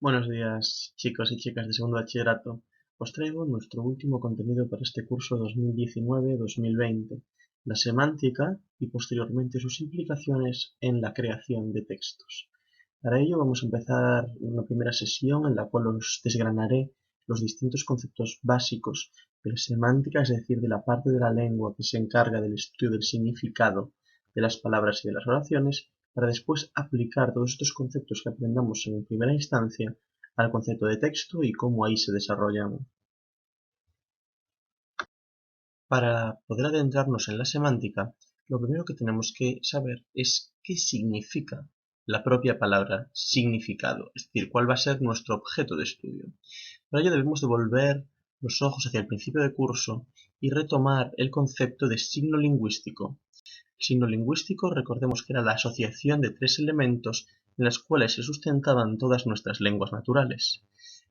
Buenos días, chicos y chicas de segundo bachillerato. Os traigo nuestro último contenido para este curso 2019-2020, la semántica y posteriormente sus implicaciones en la creación de textos. Para ello vamos a empezar una primera sesión en la cual os desgranaré los distintos conceptos básicos de la semántica, es decir, de la parte de la lengua que se encarga del estudio del significado de las palabras y de las oraciones, para después aplicar todos estos conceptos que aprendamos en primera instancia al concepto de texto y cómo ahí se desarrollan. Para poder adentrarnos en la semántica, lo primero que tenemos que saber es qué significa la propia palabra significado, es decir, cuál va a ser nuestro objeto de estudio. Para ello debemos devolver los ojos hacia el principio de curso y retomar el concepto de signo lingüístico. Signo lingüístico, recordemos que era la asociación de tres elementos en las cuales se sustentaban todas nuestras lenguas naturales.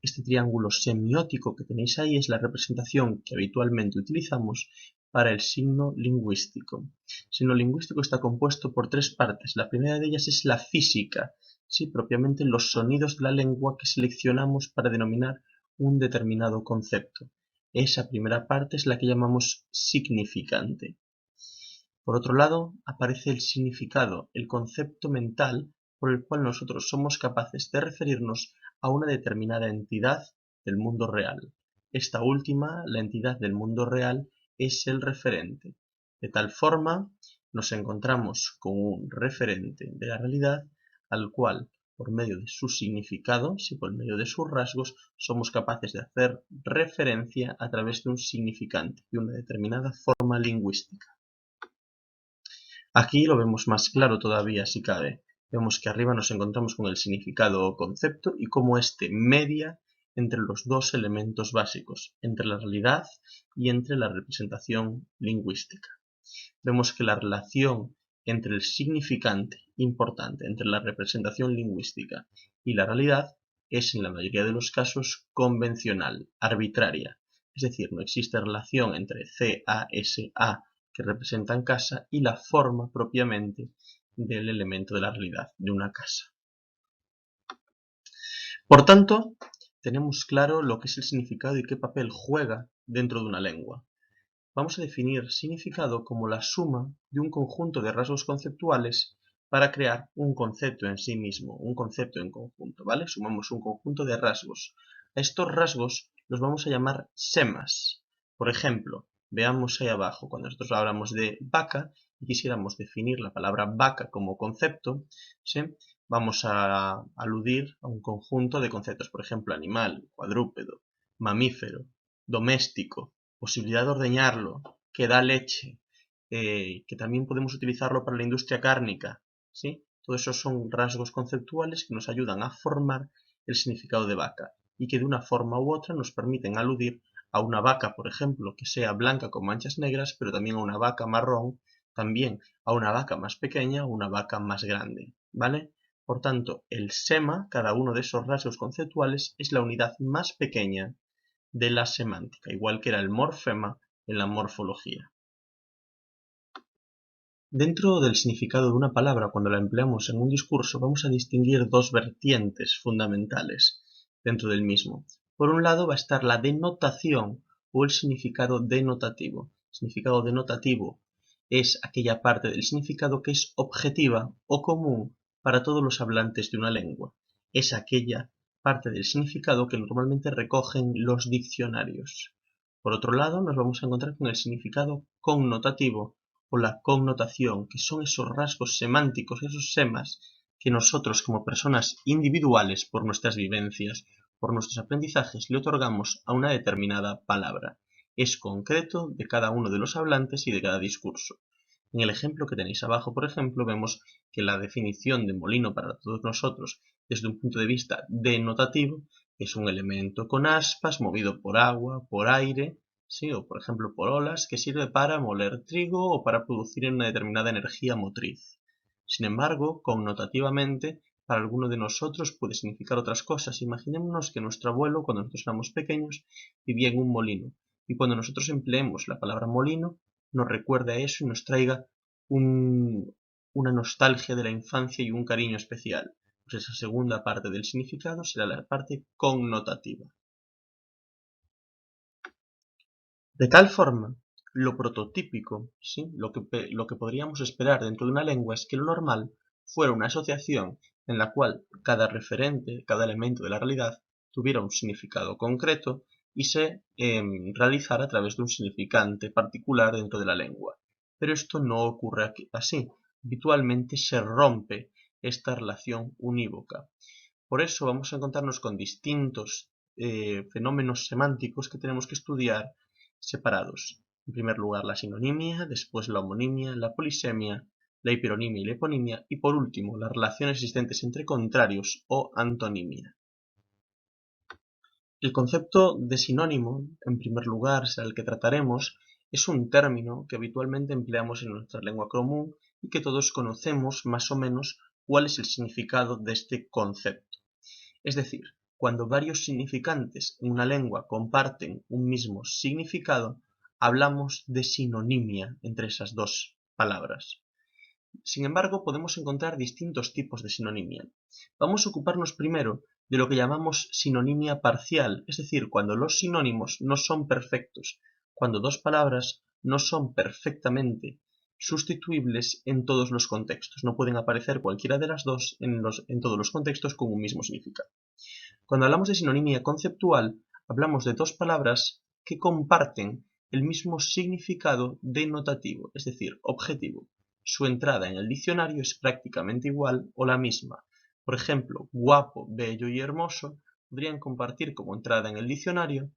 Este triángulo semiótico que tenéis ahí es la representación que habitualmente utilizamos para el signo lingüístico. El signo lingüístico está compuesto por tres partes. La primera de ellas es la física, sí, propiamente los sonidos de la lengua que seleccionamos para denominar un determinado concepto. Esa primera parte es la que llamamos significante. Por otro lado, aparece el significado, el concepto mental por el cual nosotros somos capaces de referirnos a una determinada entidad del mundo real. Esta última, la entidad del mundo real, es el referente. De tal forma, nos encontramos con un referente de la realidad al cual, por medio de su significado, si por medio de sus rasgos, somos capaces de hacer referencia a través de un significante, de una determinada forma lingüística. Aquí lo vemos más claro todavía si cabe. Vemos que arriba nos encontramos con el significado o concepto y cómo éste media entre los dos elementos básicos, entre la realidad y entre la representación lingüística. Vemos que la relación entre el significante importante, entre la representación lingüística y la realidad, es en la mayoría de los casos convencional, arbitraria. Es decir, no existe relación entre CASA que representan casa y la forma propiamente del elemento de la realidad, de una casa. Por tanto, tenemos claro lo que es el significado y qué papel juega dentro de una lengua. Vamos a definir significado como la suma de un conjunto de rasgos conceptuales para crear un concepto en sí mismo, un concepto en conjunto, ¿vale? Sumamos un conjunto de rasgos. A estos rasgos los vamos a llamar semas. Por ejemplo, veamos ahí abajo, cuando nosotros hablamos de vaca y quisiéramos definir la palabra vaca como concepto, ¿sí? Vamos a aludir a un conjunto de conceptos, por ejemplo, animal, cuadrúpedo, mamífero, doméstico, posibilidad de ordeñarlo, que da leche, que también podemos utilizarlo para la industria cárnica, ¿sí? Todos esos son rasgos conceptuales que nos ayudan a formar el significado de vaca y que de una forma u otra nos permiten aludir a una vaca, por ejemplo, que sea blanca con manchas negras, pero también a una vaca marrón, también a una vaca más pequeña o una vaca más grande, ¿vale? Por tanto, el sema, cada uno de esos rasgos conceptuales, es la unidad más pequeña de la semántica, igual que era el morfema en la morfología. Dentro del significado de una palabra, cuando la empleamos en un discurso, vamos a distinguir dos vertientes fundamentales dentro del mismo. Por un lado va a estar la denotación o el significado denotativo. El significado denotativo es aquella parte del significado que es objetiva o común para todos los hablantes de una lengua. Es aquella parte del significado que normalmente recogen los diccionarios. Por otro lado, nos vamos a encontrar con el significado connotativo o la connotación, que son esos rasgos semánticos, esos semas que nosotros como personas individuales, por nuestras vivencias, por nuestros aprendizajes, le otorgamos a una determinada palabra. Es concreto de cada uno de los hablantes y de cada discurso. En el ejemplo que tenéis abajo, por ejemplo, vemos que la definición de molino para todos nosotros, desde un punto de vista denotativo, es un elemento con aspas, movido por agua, por aire, ¿sí? O por ejemplo por olas, que sirve para moler trigo o para producir una determinada energía motriz. Sin embargo, connotativamente, para alguno de nosotros puede significar otras cosas. Imaginémonos que nuestro abuelo, cuando nosotros éramos pequeños, vivía en un molino. Y cuando nosotros empleemos la palabra molino, nos recuerde a eso y nos traiga una nostalgia de la infancia y un cariño especial. Pues esa segunda parte del significado será la parte connotativa. De tal forma, lo prototípico, ¿sí? lo que podríamos esperar dentro de una lengua es que lo normal fuera una asociación en la cual cada referente, cada elemento de la realidad tuviera un significado concreto y se realizara a través de un significante particular dentro de la lengua. Pero esto no ocurre así. Habitualmente se rompe esta relación unívoca. Por eso vamos a encontrarnos con distintos fenómenos semánticos que tenemos que estudiar separados. En primer lugar, la sinonimia, después la homonimia, la polisemia, la hiperonimia y la eponimia, y por último, las relaciones existentes entre contrarios o antonimia. El concepto de sinónimo, en primer lugar, será el que trataremos, es un término que habitualmente empleamos en nuestra lengua común y que todos conocemos más o menos cuál es el significado de este concepto. Es decir, cuando varios significantes en una lengua comparten un mismo significado, hablamos de sinonimia entre esas dos palabras. Sin embargo, podemos encontrar distintos tipos de sinonimia. Vamos a ocuparnos primero de lo que llamamos sinonimia parcial, es decir, cuando los sinónimos no son perfectos, cuando dos palabras no son perfectamente sustituibles en todos los contextos. No pueden aparecer cualquiera de las dos en todos los contextos con un mismo significado. Cuando hablamos de sinonimia conceptual, hablamos de dos palabras que comparten el mismo significado denotativo, es decir, objetivo. Su entrada en el diccionario es prácticamente igual o la misma. Por ejemplo, guapo, bello y hermoso podrían compartir como entrada en el diccionario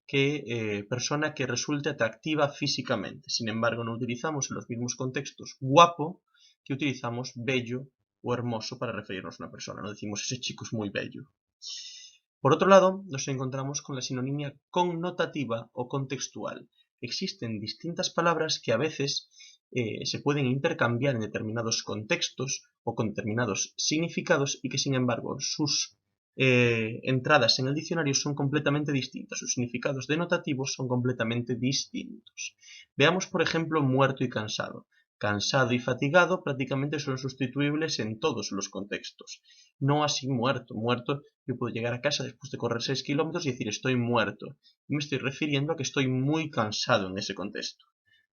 que persona que resulte atractiva físicamente. Sin embargo, no utilizamos en los mismos contextos guapo que utilizamos bello o hermoso para referirnos a una persona. No decimos ese chico es muy bello. Por otro lado, nos encontramos con la sinonimia connotativa o contextual. Existen distintas palabras que a veces se pueden intercambiar en determinados contextos o con determinados significados y que sin embargo sus entradas en el diccionario son completamente distintas, sus significados denotativos son completamente distintos. Veamos por ejemplo muerto y cansado. Cansado y fatigado prácticamente son sustituibles en todos los contextos. No así muerto. Muerto, yo puedo llegar a casa después de correr 6 kilómetros y decir estoy muerto. Y me estoy refiriendo a que estoy muy cansado en ese contexto.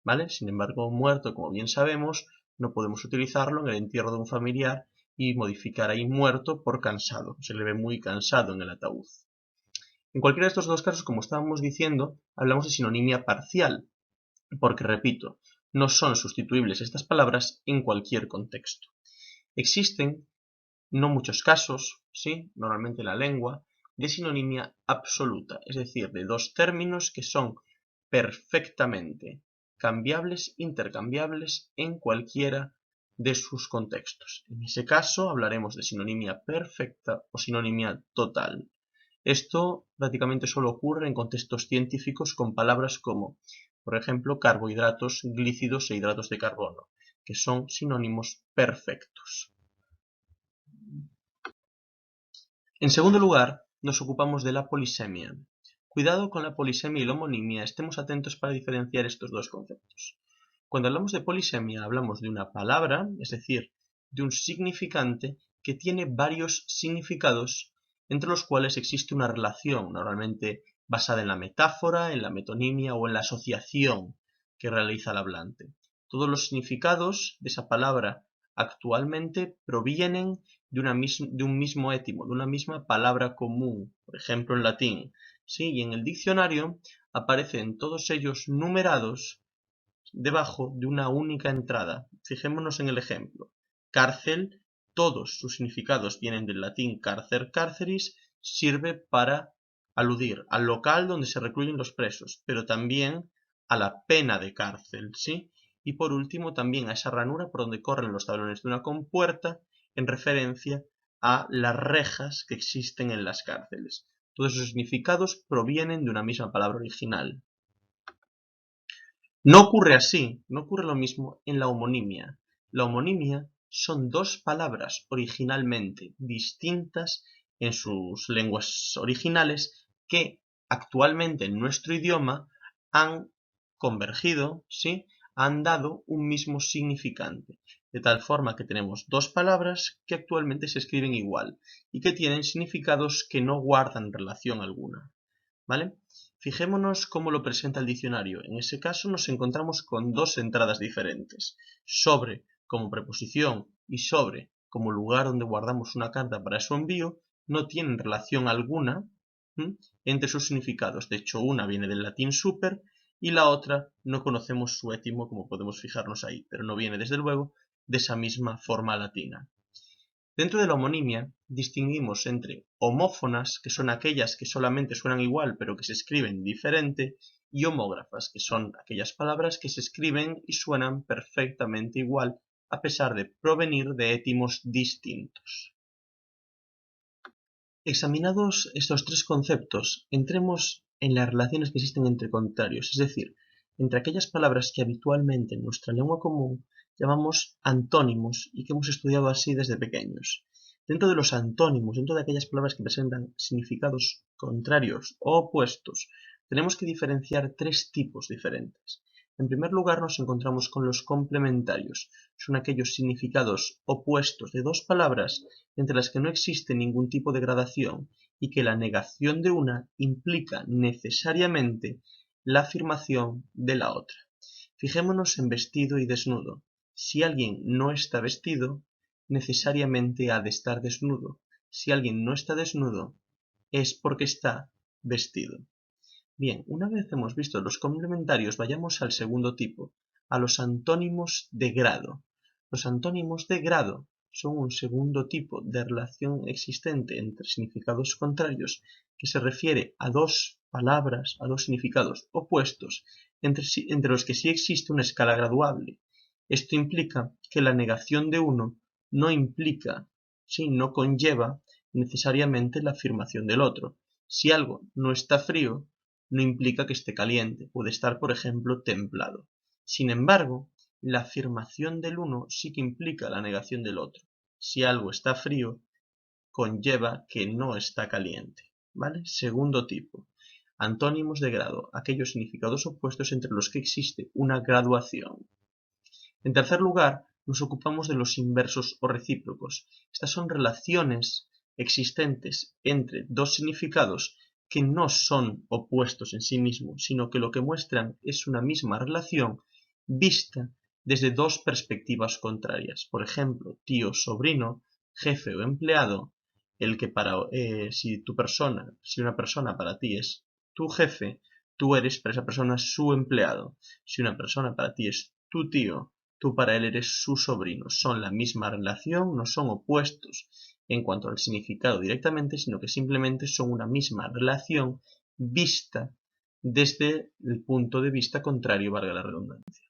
¿Vale? Sin embargo, muerto, como bien sabemos, no podemos utilizarlo en el entierro de un familiar y modificar ahí muerto por cansado. Se le ve muy cansado en el ataúd. En cualquiera de estos dos casos, como estábamos diciendo, hablamos de sinonimia parcial, porque, repito, no son sustituibles estas palabras en cualquier contexto. Existen, no muchos casos, ¿sí? Normalmente en la lengua, de sinonimia absoluta, es decir, de dos términos que son perfectamente cambiables, intercambiables en cualquiera de sus contextos. En ese caso hablaremos de sinonimia perfecta o sinonimia total. Esto prácticamente solo ocurre en contextos científicos con palabras como, por ejemplo, carbohidratos, glícidos e hidratos de carbono, que son sinónimos perfectos. En segundo lugar, nos ocupamos de la polisemia. Cuidado con la polisemia y la homonimia, estemos atentos para diferenciar estos dos conceptos. Cuando hablamos de polisemia, hablamos de una palabra, es decir, de un significante que tiene varios significados entre los cuales existe una relación, normalmente basada en la metáfora, en la metonimia o en la asociación que realiza el hablante. Todos los significados de esa palabra actualmente provienen de un mismo étimo, de una misma palabra común, por ejemplo en latín. ¿Sí? Y en el diccionario aparecen todos ellos numerados debajo de una única entrada. Fijémonos en el ejemplo. Cárcel, todos sus significados vienen del latín carcer carceris, sirve para aludir al local donde se recluyen los presos, pero también a la pena de cárcel, ¿sí? Y por último también a esa ranura por donde corren los tablones de una compuerta en referencia a las rejas que existen en las cárceles. Todos esos significados provienen de una misma palabra original. No ocurre así, no ocurre lo mismo en la homonimia. La homonimia son dos palabras originalmente distintas en sus lenguas originales que actualmente en nuestro idioma han convergido, ¿sí? Han dado un mismo significante. de tal forma que tenemos dos palabras que actualmente se escriben igual y que tienen significados que no guardan relación alguna, ¿vale? Fijémonos cómo lo presenta el diccionario. En ese caso nos encontramos con dos entradas diferentes, sobre como preposición y sobre como lugar donde guardamos una carta para su envío, no tienen relación alguna entre sus significados. De hecho, una viene del latín super y la otra no conocemos su étimo, como podemos fijarnos ahí, pero no viene desde luego de esa misma forma latina. Dentro de la homonimia distinguimos entre homófonas, que son aquellas que solamente suenan igual pero que se escriben diferente, y homógrafas, que son aquellas palabras que se escriben y suenan perfectamente igual a pesar de provenir de étimos distintos. Examinados estos tres conceptos, entremos en las relaciones que existen entre contrarios, es decir, entre aquellas palabras que habitualmente en nuestra lengua común llamamos antónimos y que hemos estudiado así desde pequeños. Dentro de los antónimos, dentro de aquellas palabras que presentan significados contrarios o opuestos, tenemos que diferenciar tres tipos diferentes. En primer lugar nos encontramos con los complementarios. Son aquellos significados opuestos de dos palabras entre las que no existe ningún tipo de gradación y que la negación de una implica necesariamente la afirmación de la otra. Fijémonos en vestido y desnudo. Si alguien no está vestido, necesariamente ha de estar desnudo. Si alguien no está desnudo, es porque está vestido. Bien, una vez hemos visto los complementarios, vayamos al segundo tipo, a los antónimos de grado. Los antónimos de grado son un segundo tipo de relación existente entre significados contrarios que se refiere a dos palabras, a dos significados opuestos, entre los que sí existe una escala graduable. Esto implica que la negación de uno no implica, no conlleva necesariamente la afirmación del otro. Si algo no está frío, no implica que esté caliente, puede estar, por ejemplo, templado. Sin embargo, la afirmación del uno sí que implica la negación del otro. Si algo está frío, conlleva que no está caliente, ¿vale? Segundo tipo. Antónimos de grado, aquellos significados opuestos entre los que existe una graduación. En tercer lugar, nos ocupamos de los inversos o recíprocos. Estas son relaciones existentes entre dos significados que no son opuestos en sí mismos, sino que lo que muestran es una misma relación vista desde dos perspectivas contrarias. Por ejemplo, tío-sobrino, jefe o empleado, el que si una persona para ti es tu jefe, tú eres para esa persona su empleado. Si una persona para ti es tu tío, tú para él eres su sobrino. Son la misma relación, no son opuestos en cuanto al significado directamente, sino que simplemente son una misma relación vista desde el punto de vista contrario, valga la redundancia.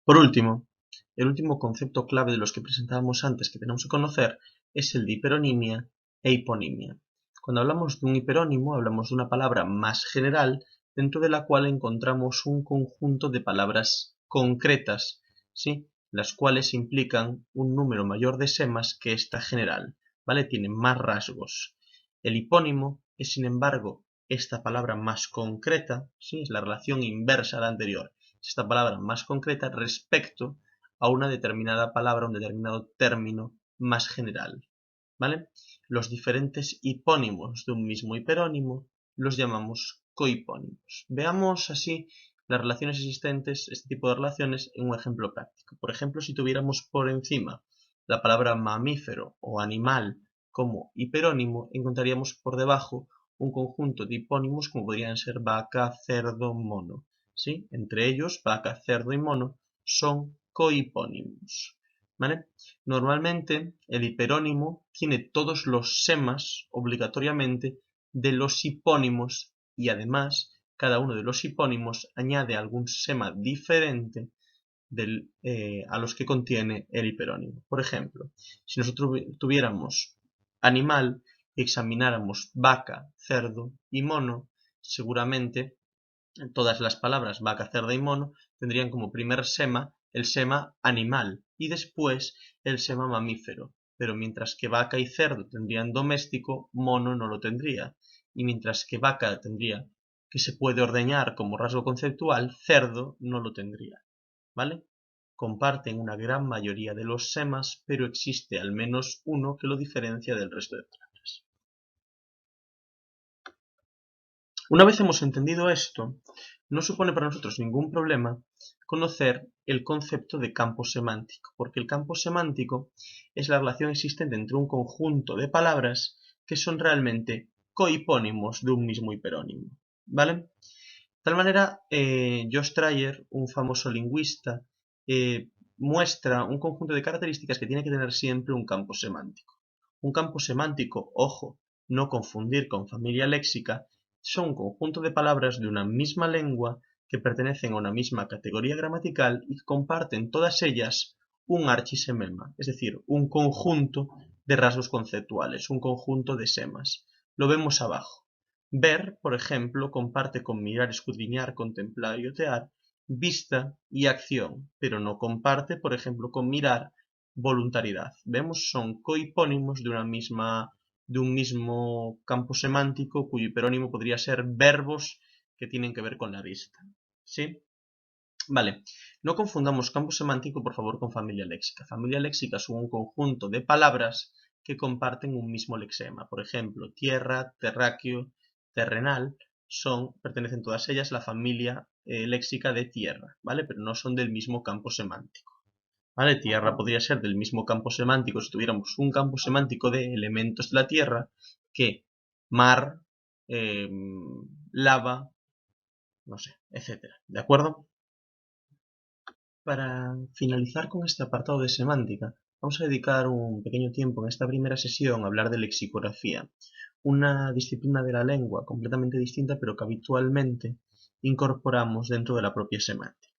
Por último, el último concepto clave de los que presentábamos antes que tenemos que conocer es el de hiperonimia e hiponimia. Cuando hablamos de un hiperónimo, hablamos de una palabra más general dentro de la cual encontramos un conjunto de palabras concretas, ¿sí? Las cuales implican un número mayor de semas que esta general, ¿vale? Tienen más rasgos. El hipónimo es, sin embargo, esta palabra más concreta, ¿sí? Es la relación inversa a la anterior. Es esta palabra más concreta respecto a una determinada palabra, un determinado término más general, ¿vale? Los diferentes hipónimos de un mismo hiperónimo los llamamos cohipónimos. Veamos así las relaciones existentes, este tipo de relaciones, en un ejemplo práctico. Por ejemplo, si tuviéramos por encima la palabra mamífero o animal como hiperónimo, encontraríamos por debajo un conjunto de hipónimos como podrían ser vaca, cerdo, mono. ¿Sí? Entre ellos, vaca, cerdo y mono son cohipónimos, ¿vale? Normalmente el hiperónimo tiene todos los semas obligatoriamente de los hipónimos y además cada uno de los hipónimos añade algún sema diferente a los que contiene el hiperónimo. Por ejemplo, si nosotros tuviéramos animal y examináramos vaca, cerdo y mono, seguramente todas las palabras vaca, cerdo y mono tendrían como primer sema el sema animal y después el sema mamífero. Pero mientras que vaca y cerdo tendrían doméstico, mono no lo tendría. Y mientras que vaca tendría que se puede ordeñar como rasgo conceptual, cerdo no lo tendría. ¿vale? Comparten una gran mayoría de los semas, pero existe al menos uno que lo diferencia del resto de palabras. Una vez hemos entendido esto, no supone para nosotros ningún problema conocer el concepto de campo semántico, porque el campo semántico es la relación existente entre un conjunto de palabras que son realmente cohipónimos de un mismo hiperónimo, ¿vale? De tal manera, Josh Tryer, un famoso lingüista, muestra un conjunto de características que tiene que tener siempre un campo semántico. Un campo semántico, ojo, no confundir con familia léxica, son un conjunto de palabras de una misma lengua que pertenecen a una misma categoría gramatical y que comparten todas ellas un archisemema, es decir, un conjunto de rasgos conceptuales, un conjunto de semas. Lo vemos abajo. Ver, por ejemplo, comparte con mirar, escudriñar, contemplar y otear, vista y acción, pero no comparte, por ejemplo, con mirar, voluntariedad. Vemos, son cohipónimos de un mismo campo semántico cuyo hiperónimo podría ser verbos que tienen que ver con la vista. ¿Sí? Vale, no confundamos campo semántico, por favor, con familia léxica. Familia léxica son un conjunto de palabras que comparten un mismo lexema. Por ejemplo, tierra, terráqueo, terrenal, pertenecen todas ellas a la familia léxica de tierra, ¿vale? Pero no son del mismo campo semántico. ¿Vale? Tierra podría ser del mismo campo semántico si tuviéramos un campo semántico de elementos de la tierra que mar, lava, no sé, etcétera. ¿De acuerdo? Para finalizar con este apartado de semántica, vamos a dedicar un pequeño tiempo en esta primera sesión a hablar de lexicografía, una disciplina de la lengua completamente distinta pero que habitualmente incorporamos dentro de la propia semántica.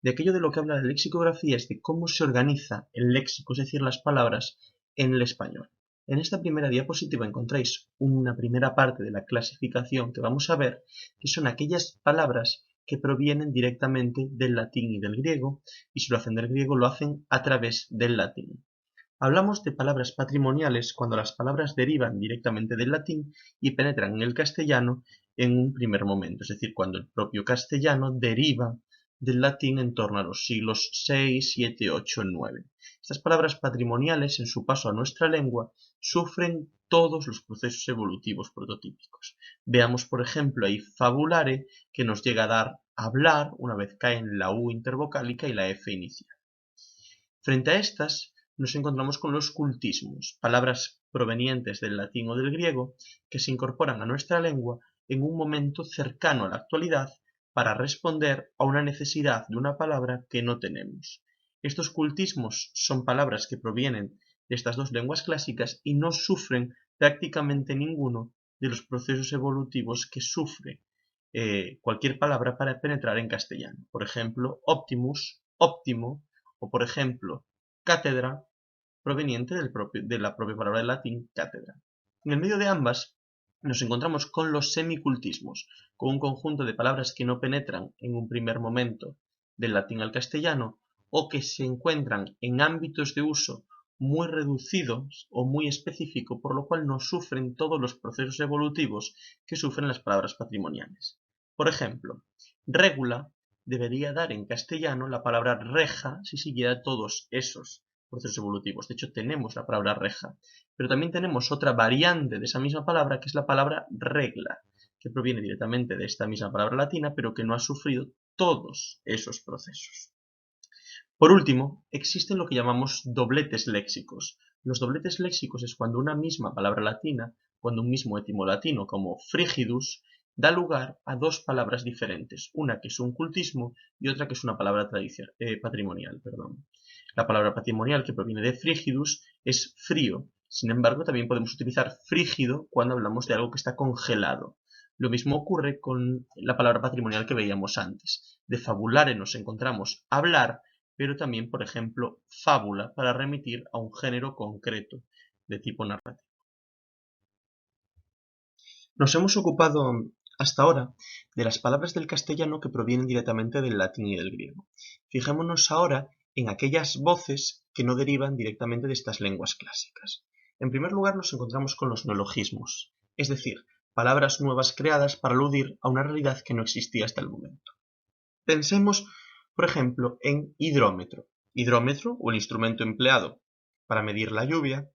De aquello de lo que habla la lexicografía es de cómo se organiza el léxico, es decir, las palabras en el español. En esta primera diapositiva encontráis una primera parte de la clasificación que vamos a ver, que son aquellas palabras que provienen directamente del latín y del griego, y si lo hacen del griego lo hacen a través del latín. Hablamos de palabras patrimoniales cuando las palabras derivan directamente del latín y penetran en el castellano en un primer momento, es decir, cuando el propio castellano deriva del latín en torno a los siglos VI, VII, VIII, IX. Estas palabras patrimoniales, en su paso a nuestra lengua, sufren todos los procesos evolutivos prototípicos. Veamos, por ejemplo, ahí fabulare, que nos llega a dar hablar una vez caen la U intervocálica y la F inicial. Frente a estas, nos encontramos con los cultismos, palabras provenientes del latín o del griego que se incorporan a nuestra lengua en un momento cercano a la actualidad para responder a una necesidad de una palabra que no tenemos. Estos cultismos son palabras que provienen de estas dos lenguas clásicas y no sufren prácticamente ninguno de los procesos evolutivos que sufre cualquier palabra para penetrar en castellano. Por ejemplo, optimus, óptimo, o por ejemplo, cátedra, proveniente de la propia palabra del latín cátedra. En el medio de ambas nos encontramos con los semicultismos, con un conjunto de palabras que no penetran en un primer momento del latín al castellano o que se encuentran en ámbitos de uso muy reducidos o muy específicos, por lo cual no sufren todos los procesos evolutivos que sufren las palabras patrimoniales. Por ejemplo, regula debería dar en castellano la palabra reja si siguiera todos esos procesos evolutivos. De hecho, tenemos la palabra reja, pero también tenemos otra variante de esa misma palabra, que es la palabra regla, que proviene directamente de esta misma palabra latina, pero que no ha sufrido todos esos procesos. Por último, existen lo que llamamos dobletes léxicos. Los dobletes léxicos es cuando una misma palabra latina, cuando un mismo étimo latino como frigidus, da lugar a dos palabras diferentes, una que es un cultismo y otra que es una palabra patrimonial. La palabra patrimonial que proviene de frigidus es frío, sin embargo también podemos utilizar frígido cuando hablamos de algo que está congelado. Lo mismo ocurre con la palabra patrimonial que veíamos antes. De fabulare nos encontramos hablar, pero también, por ejemplo, fábula para remitir a un género concreto de tipo narrativo. Nos hemos ocupado hasta ahora de las palabras del castellano que provienen directamente del latín y del griego. Fijémonos ahora en aquellas voces que no derivan directamente de estas lenguas clásicas. En primer lugar nos encontramos con los neologismos, es decir, palabras nuevas creadas para aludir a una realidad que no existía hasta el momento. Pensemos, Por ejemplo, en hidrómetro. Hidrómetro, o el instrumento empleado para medir la lluvia,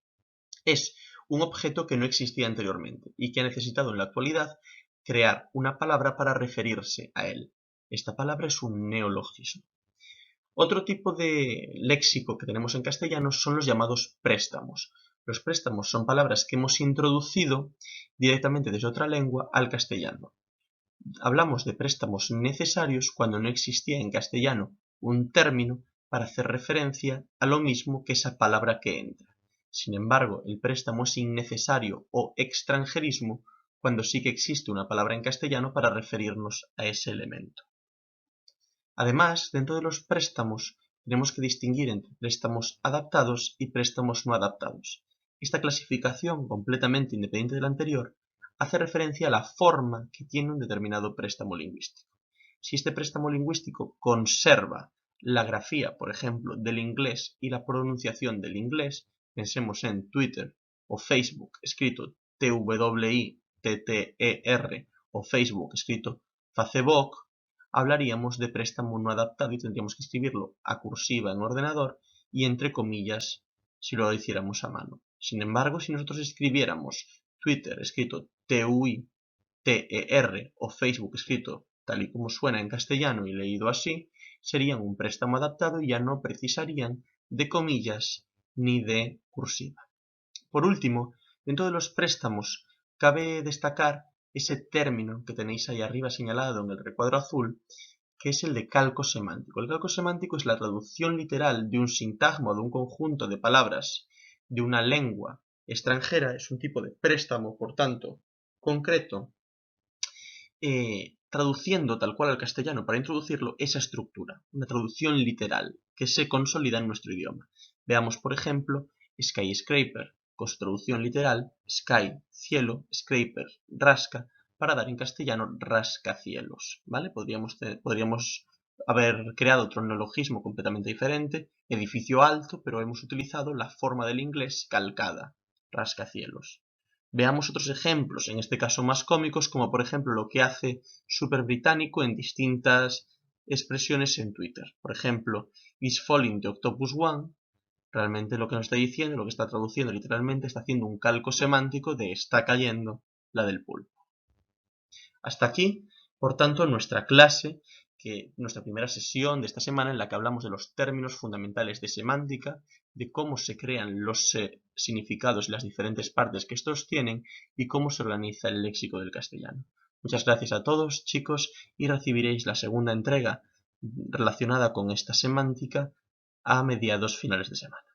es un objeto que no existía anteriormente y que ha necesitado en la actualidad crear una palabra para referirse a él. Esta palabra es un neologismo. Otro tipo de léxico que tenemos en castellano son los llamados préstamos. Los préstamos son palabras que hemos introducido directamente desde otra lengua al castellano. Hablamos de préstamos necesarios cuando no existía en castellano un término para hacer referencia a lo mismo que esa palabra que entra. Sin embargo, el préstamo es innecesario o extranjerismo cuando sí que existe una palabra en castellano para referirnos a ese elemento. Además, dentro de los préstamos tenemos que distinguir entre préstamos adaptados y préstamos no adaptados. Esta clasificación, completamente independiente de la anterior, hace referencia a la forma que tiene un determinado préstamo lingüístico. Si este préstamo lingüístico conserva la grafía, por ejemplo, del inglés y la pronunciación del inglés, pensemos en Twitter o Facebook escrito Twitter o Facebook escrito Facebook, hablaríamos de préstamo no adaptado y tendríamos que escribirlo a cursiva en ordenador y entre comillas si lo hiciéramos a mano. Sin embargo, si nosotros escribiéramos Twitter escrito T-U-I-T-E-R o Facebook escrito tal y como suena en castellano y leído así, serían un préstamo adaptado y ya no precisarían de comillas ni de cursiva. Por último, dentro de los préstamos cabe destacar ese término que tenéis ahí arriba señalado en el recuadro azul, que es el de calco semántico. El calco semántico es la traducción literal de un sintagma o de un conjunto de palabras de una lengua extranjera. Es un tipo de préstamo, por tanto, concreto, traduciendo tal cual al castellano para introducirlo esa estructura, una traducción literal que se consolida en nuestro idioma. Veamos, por ejemplo, skyscraper, con su traducción literal, sky, cielo, scraper, rasca, para dar en castellano rascacielos, ¿vale? Podríamos haber creado otro neologismo completamente diferente, edificio alto, pero hemos utilizado la forma del inglés calcada, rascacielos. Veamos otros ejemplos, en este caso más cómicos, como por ejemplo lo que hace Super Británico en distintas expresiones en Twitter. Por ejemplo, is falling the octopus one. Realmente lo que nos está diciendo, lo que está traduciendo literalmente, está haciendo un calco semántico de está cayendo la del pulpo. Hasta aquí, por tanto, nuestra clase, nuestra primera sesión de esta semana en la que hablamos de los términos fundamentales de semántica, de cómo se crean los significados y las diferentes partes que estos tienen y cómo se organiza el léxico del castellano. Muchas gracias a todos, chicos, y recibiréis la segunda entrega relacionada con esta semántica a mediados finales de semana.